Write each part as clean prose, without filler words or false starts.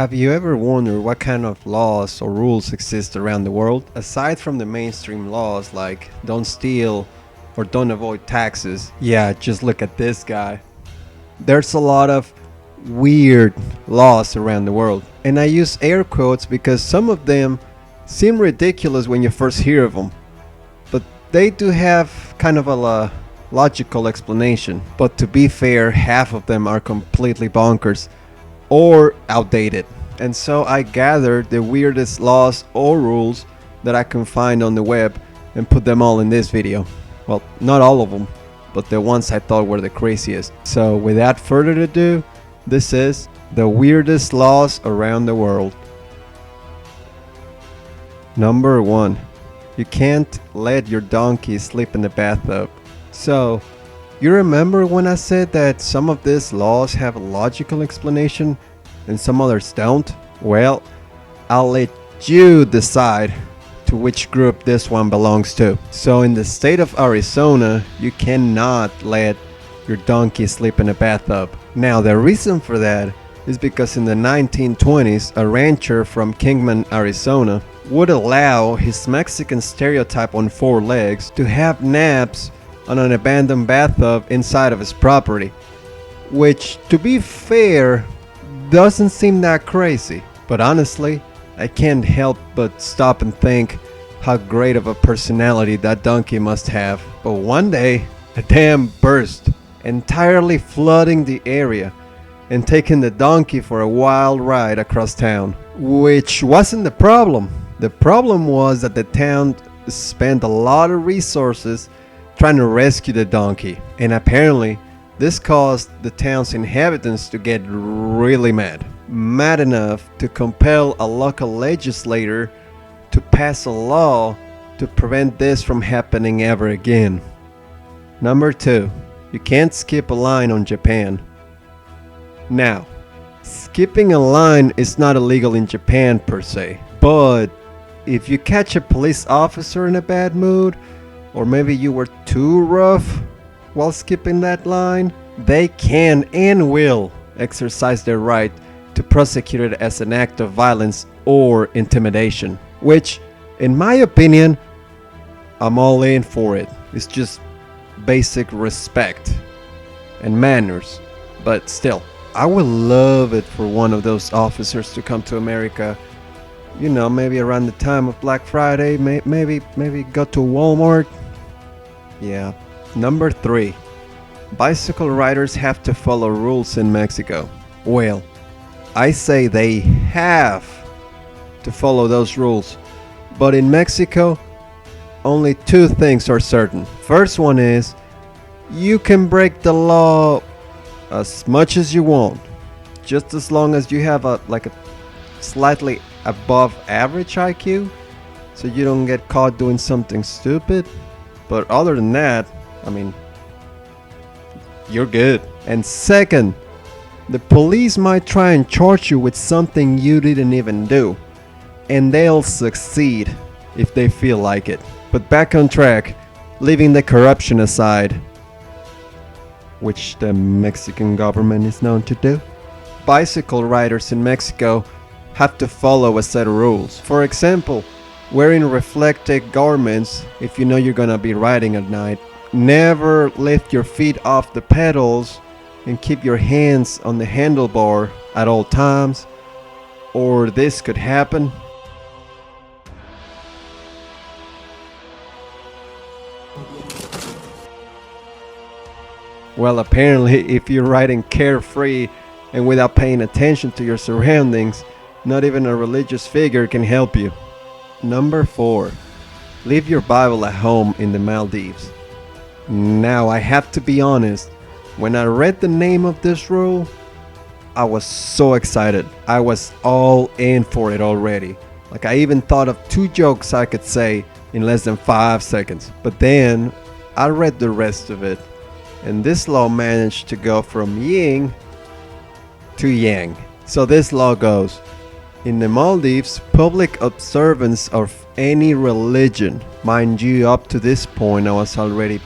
Have you ever wondered what kind of laws or rules exist around the world? Aside from the mainstream laws like don't steal or don't avoid taxes, yeah, just look at this guy. There's a lot of weird laws around the world. And I use air quotes because some of them seem ridiculous when you first hear of them. But they do have kind of a logical explanation. But to be fair, half of them are completely bonkers or outdated. And so I gathered the weirdest laws or rules that I can find on the web and put them all in this video. Well, not all of them, but the ones I thought were the craziest. So without further ado, this is the weirdest laws around the world. Number 1. You can't let your donkey sleep in the bathtub. So, you remember when I said that some of these laws have a logical explanation and some others don't? Well, I'll let you decide to which group this one belongs to. So in the state of Arizona, you cannot let your donkey sleep in a bathtub. Now the reason for that is because in the 1920s, a rancher from Kingman, Arizona would allow his Mexican stereotype on 4 legs to have naps on an abandoned bathtub inside of his property, which, to be fair, doesn't seem that crazy. But honestly, I can't help but stop and think how great of a personality that donkey must have. But one day, a dam burst, entirely flooding the area and taking the donkey for a wild ride across town. Which wasn't the problem. The problem was that the town spent a lot of resources trying to rescue the donkey, and apparently this caused the town's inhabitants to get really mad enough to compel a local legislator to pass a law to prevent this from happening ever again. Number 2. You can't skip a line on Japan. Now, skipping a line is not illegal in Japan per se, but if you catch a police officer in a bad mood, or maybe you were too rough while skipping that line, they can and will exercise their right to prosecute it as an act of violence or intimidation. Which, in my opinion, I'm all in for it. It's just basic respect and manners. But still, I would love it for one of those officers to come to America. You know, maybe around the time of Black Friday, maybe go to Walmart. Yeah. Number 3. Bicycle riders have to follow rules in Mexico. Well, I say they have to follow those rules. But in Mexico, only 2 things are certain. First one is, you can break the law as much as you want, just as long as you have a slightly above average IQ, so you don't get caught doing something stupid. But other than that, I mean, you're good. And second, the police might try and charge you with something you didn't even do, and they'll succeed if they feel like it. But back on track, leaving the corruption aside, which the Mexican government is known to do. Bicycle riders in Mexico have to follow a set of rules. For example, wearing reflective garments if you know you're gonna be riding at night. Never lift your feet off the pedals and keep your hands on the handlebar at all times, or this could happen. Well, apparently, if you're riding carefree and without paying attention to your surroundings, not even a religious figure can help you. Number 4. Leave your Bible at home in the Maldives. Now, I have to be honest, when I read the name of this rule, I was so excited. I was all in for it already. Like, I even thought of 2 jokes I could say in less than 5 seconds. But then, I read the rest of it, and this law managed to go from yin to yang. So this law goes, in the Maldives, public observance of any religion, mind you, up to this point I was already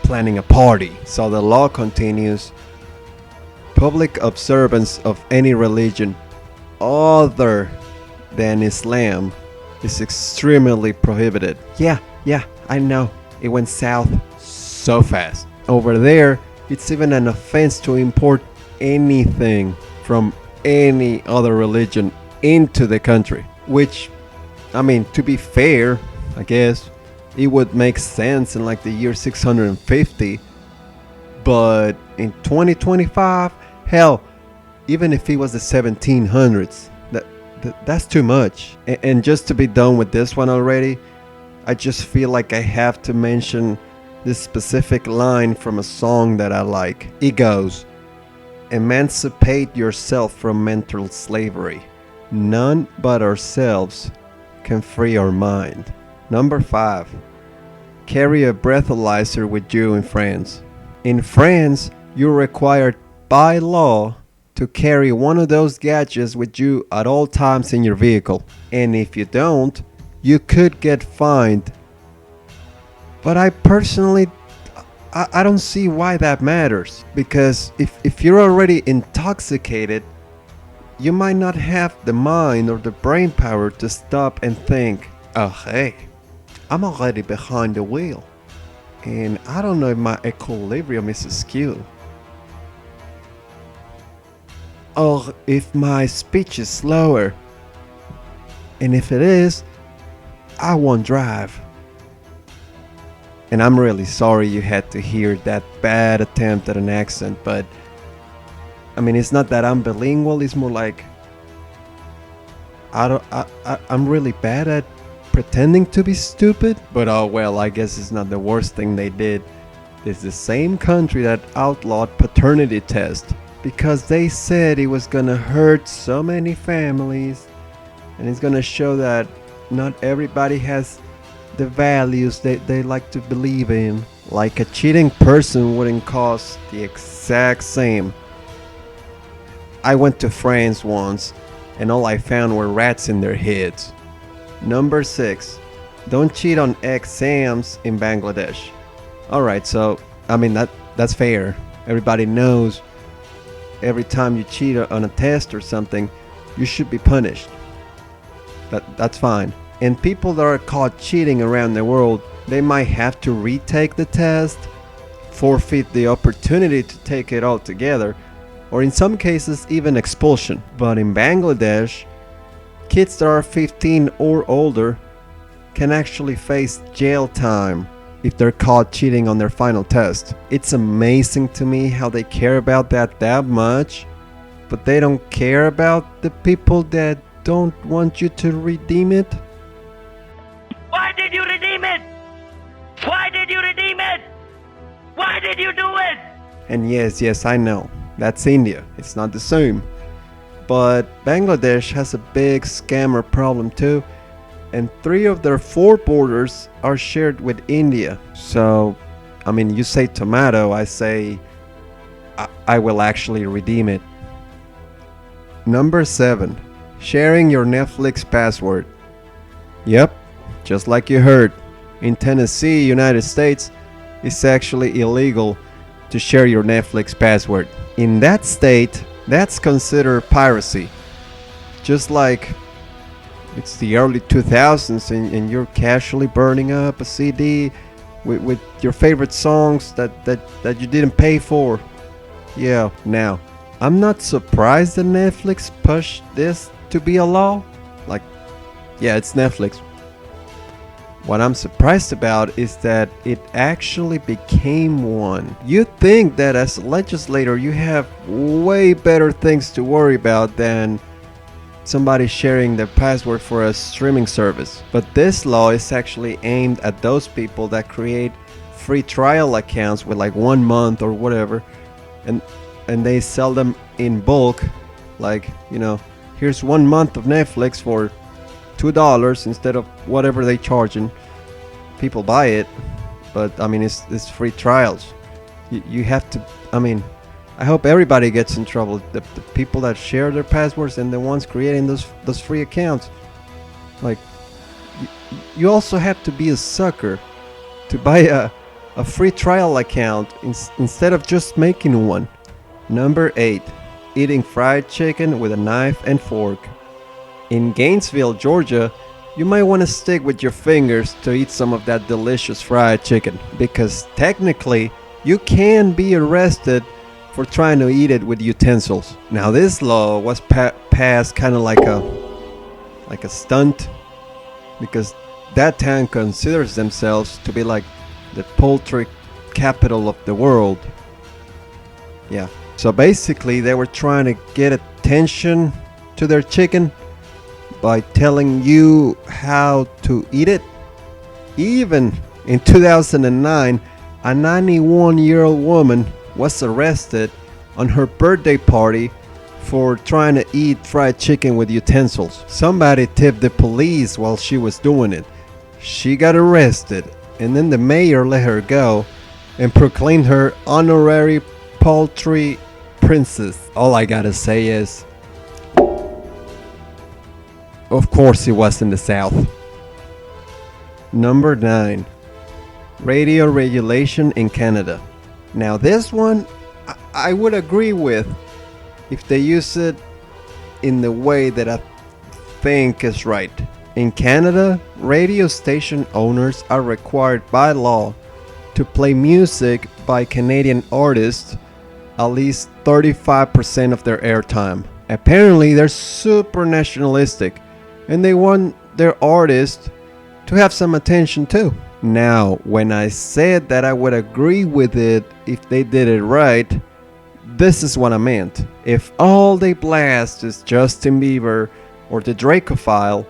planning a party. So the law continues, public observance of any religion other than Islam is extremely prohibited. Yeah, I know. It went south so fast. Over there, it's even an offense to import anything from any other religion into the country. Which, I mean, to be fair, I guess, it would make sense in like the year 650. But in 2025, hell, even if it was the 1700s, that's too much. And just to be done with this one already, I just feel like I have to mention this specific line from a song that I like. It goes, "Emancipate yourself from mental slavery. None but ourselves can free our mind." Number 5. Carry a breathalyzer with you in France. In France, you're required by law to carry one of those gadgets with you at all times in your vehicle. And if you don't, you could get fined. But I personally, I don't see why that matters. Because if you're already intoxicated, you might not have the mind or the brain power to stop and think, oh hey, I'm already behind the wheel. And I don't know if my equilibrium is skewed. Or if my speech is slower. And if it is, I won't drive. And I'm really sorry you had to hear that bad attempt at an accent, but I mean, it's not that I'm bilingual, it's more like I'm really bad at pretending to be stupid. But oh well, I guess it's not the worst thing they did. It's the same country that outlawed paternity test because they said it was gonna hurt so many families and it's gonna show that not everybody has the values they like to believe in. Like a cheating person wouldn't cost the exact same. I went to France once and all I found were rats in their heads. Number 6. Don't cheat on exams in Bangladesh. Alright, so I mean that's fair. Everybody knows every time you cheat on a test or something, you should be punished. That's fine. And people that are caught cheating around the world, they might have to retake the test, forfeit the opportunity to take it all together, or in some cases even expulsion. But in Bangladesh, kids that are 15 or older can actually face jail time if they're caught cheating on their final test. It's amazing to me how they care about that much, but they don't care about the people that don't want you to redeem it. Why did you redeem it? Why did you redeem it? Why did you do it? And yes, I know. That's India. It's not the same. But Bangladesh has a big scammer problem too. And 3 of their 4 borders are shared with India. So, I mean, you say tomato, I say I will actually redeem it. Number 7. Sharing your Netflix password. Yep, just like you heard. In Tennessee, United States, it's actually illegal to share your Netflix password. In that state, that's considered piracy. Just like it's the early 2000s and you're casually burning up a CD with your favorite songs that you didn't pay for. Yeah, now, I'm not surprised that Netflix pushed this to be a law. Like, yeah, it's Netflix. What I'm surprised about is that it actually became one. You'd think that as a legislator you have way better things to worry about than somebody sharing their password for a streaming service. But this law is actually aimed at those people that create free trial accounts with like 1 month or whatever, and they sell them in bulk. Like, you know, here's 1 month of Netflix for $2 instead of whatever they charging. People buy it, but I mean it's free trials. You have to, I mean, I hope everybody gets in trouble. The people that share their passwords and the ones creating those free accounts. Like, you also have to be a sucker to buy a free trial account instead of just making one. Number 8. eating fried chicken with a knife and fork. In Gainesville, Georgia, you might want to stick with your fingers to eat some of that delicious fried chicken, because technically you can be arrested for trying to eat it with utensils. Now this law was passed kind of like a stunt, because that town considers themselves to be like the poultry capital of the world. Yeah. So basically they were trying to get attention to their chicken by telling you how to eat it. Even in 2009, a 91-year-old woman was arrested on her birthday party for trying to eat fried chicken with utensils. Somebody tipped the police while she was doing it. She got arrested, and then the mayor let her go and proclaimed her honorary poultry princess. All I gotta say is, of course it was in the South. Number 9. Radio regulation in Canada. Now this one I would agree with if they use it in the way that I think is right. In Canada, radio station owners are required by law to play music by Canadian artists at least 35% of their airtime. Apparently they're super nationalistic and they want their artists to have some attention too. Now, when I said that I would agree with it if they did it right, this is what I meant. If all they blast is Justin Bieber or the Dracophile,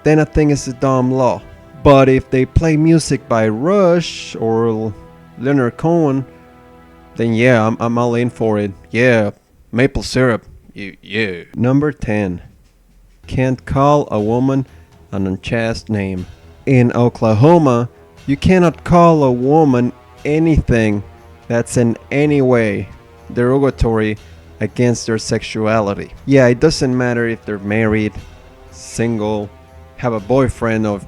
then I think it's a dumb law. But if they play music by Rush or Leonard Cohen, then yeah, I'm all in for it. Yeah, maple syrup. Yeah. Number 10. Can't call a woman an unchaste name. In Oklahoma, you cannot call a woman anything that's in any way derogatory against their sexuality. Yeah, it doesn't matter if they're married, single, have a boyfriend of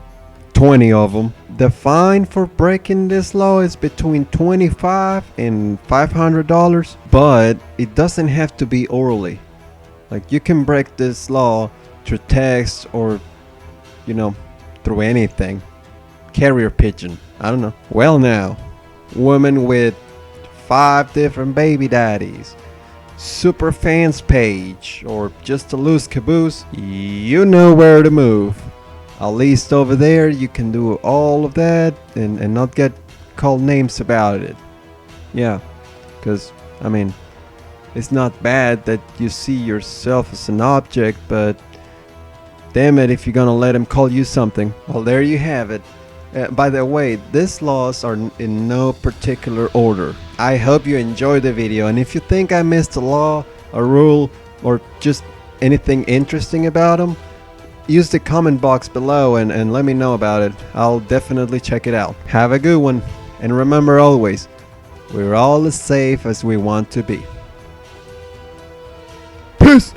20 of them. The fine for breaking this law is between $25 and $500, but it doesn't have to be orally. Like, you can break this law through text or, through anything. Carrier pigeon. I don't know. Well, now, women with 5 different baby daddies, super fans page, or just a loose caboose, you know where to move. At least over there you can do all of that and not get called names about it. Yeah, because it's not bad that you see yourself as an object, but damn it if you're gonna let him call you something. Well, there you have it. By the way, these laws are in no particular order. I hope you enjoyed the video, and if you think I missed a law, a rule, or just anything interesting about them, use the comment box below and let me know about it. I'll definitely check it out. Have a good one, and remember always, we're all as safe as we want to be. Peace!